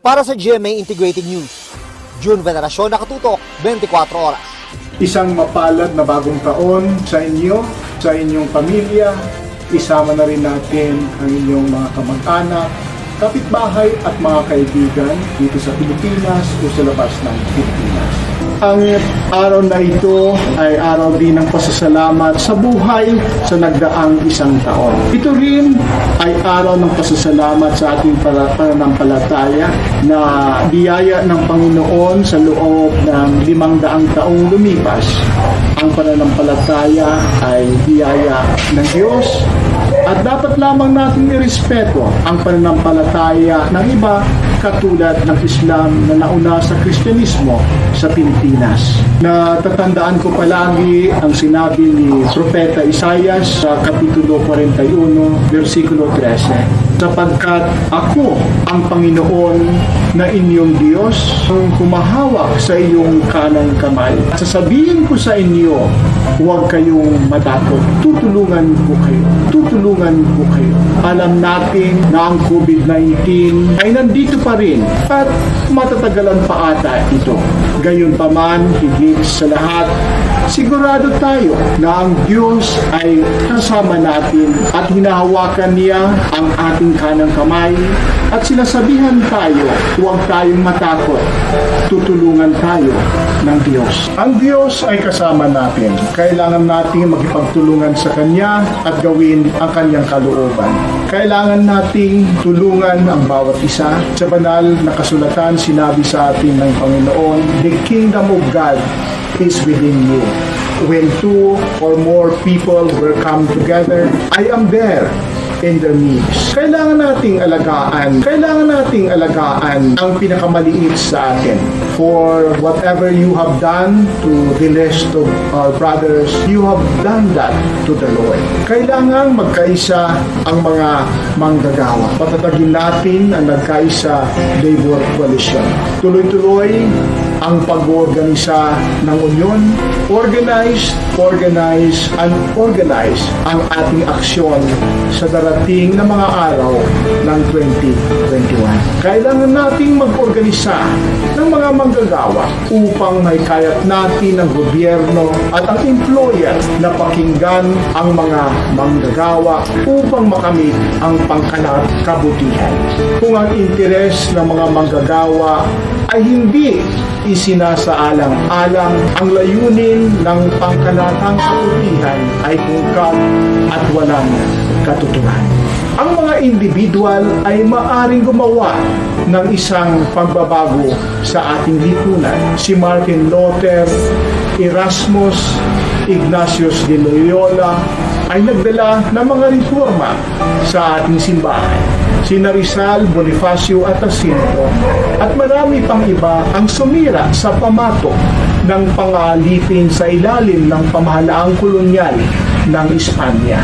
Para sa GMA Integrated News, June Veneracion, nakatutok 24 oras. Isang mapalad na bagong taon sa inyo, sa inyong pamilya. Isama na rin natin ang inyong mga kamag-anak, kapitbahay at mga kaibigan dito sa Pilipinas o sa labas ng Pilipinas. Ang araw na ito ay araw din ng pasasalamat sa buhay sa nagdaang isang taon. Ito rin ay araw ng pasasalamat sa ating pananampalataya na biyaya ng Panginoon sa loob ng 500 taong lumipas. Ang pananampalataya ay biyaya ng Diyos at dapat lamang natin irespeto ang pananampalataya ng iba katulad ng Islam na nauna sa Kristyanismo sa Pilipinas. Natatandaan ko palagi ang sinabi ni Propeta Isaias sa Kapitulo 41, versikulo 13. Sapagkat ako ang Panginoon na inyong Diyos, ang humahawak sa iyong kanang kamay. Sasabihin ko sa inyo, huwag kayong matakot. Tutulungan ko kayo. Tutulungan ko kayo. Alam natin na ang COVID-19 ay nandito pa rin at matatagalan pa ata ito. Gayunpaman, higit sa lahat, sigurado tayo na ang Diyos ay kasama natin at hinahawakan niya ang ating kanang kamay at sinasabihan tayo, huwag tayong matakot. Tutulungan tayo ng Diyos. Ang Diyos ay kasama natin. Kailangan natin magipagtulungan sa Kanya at gawin ang Kanyang kalooban. Kailangan nating tulungan ang bawat isa. Sa banal na kasulatan, sinabi sa atin ng Panginoon, the kingdom of God is within you. When two or more people will come together, I am there in their needs. Kailangan nating alagaan ang pinakamaliit sa atin. For whatever you have done to the rest of our brothers, you have done that to the Lord. Kailangan magkaisa ang mga manggagawa. Patatagin natin ang nagkaisa labor coalition. Tuloy-tuloy ang pag-organisa ng unyon. Organize ang ating aksyon sa darating na mga araw ng 2021. Kailangan nating mag-organisa ng mga manggagawa upang may kayat natin ang gobyerno at ang employer na pakinggan ang mga manggagawa upang makamit ang pangkalat kabutihan. Kung ang interes ng mga manggagawa ay hindi isinasaalang-alang, ang layunin ng pangkalatang kabutihan ay tungkad at walang katuturan. Ang mga individual ay maaring gumawa ng isang pagbabago sa ating lipunan. Si Martin Luther, Erasmus, Ignatius de Loyola ay nagdala ng mga reforma sa ating simbahan. Sina Rizal, Bonifacio at Jacinto at marami pang iba ang sumira sa pamatok ng pangalipin sa ilalim ng pamahalaang kolonyal ng Espanya.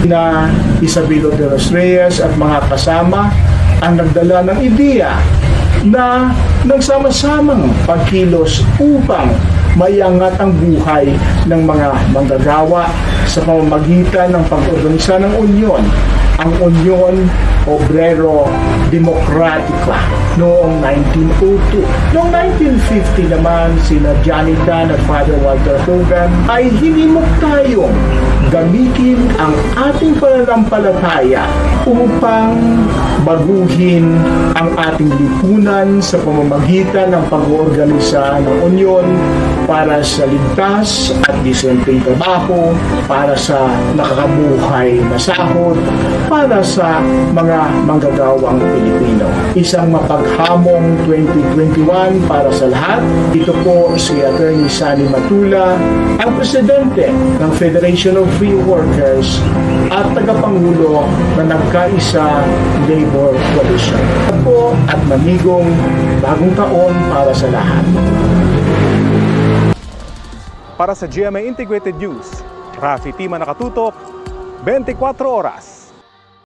Na Isabelo de los Reyes at mga kasama ang nagdala ng ideya na nagsama-samang pagkilos upang maiangat ang buhay ng mga manggagawa sa pamamagitan ng pag-organisa ng unyon, ang Union Obrero Demokratika noong 1902. Noong 1950 naman, sina Johnny Tan at Father Walter Hogan ay hinimok tayong gamitin ang ating pananampalataya upang baguhin ang ating lipunan sa pamamagitan ng pag-oorganisa ng unyon para sa ligtas at disenteng trabaho, para sa nakakabuhay na sahod, para sa mga manggagawang Pilipino. Isang mapaghamong 2021 para sa lahat. Ito po si Attorney Sally Matula, ang presidente ng Federation of Free Workers at tagapangulo na nagkaisa Labor Coalition. Ito po at manigong bagong taon para sa lahat. Para sa GMA Integrated News, Rafi Tima nakatutok 24 oras.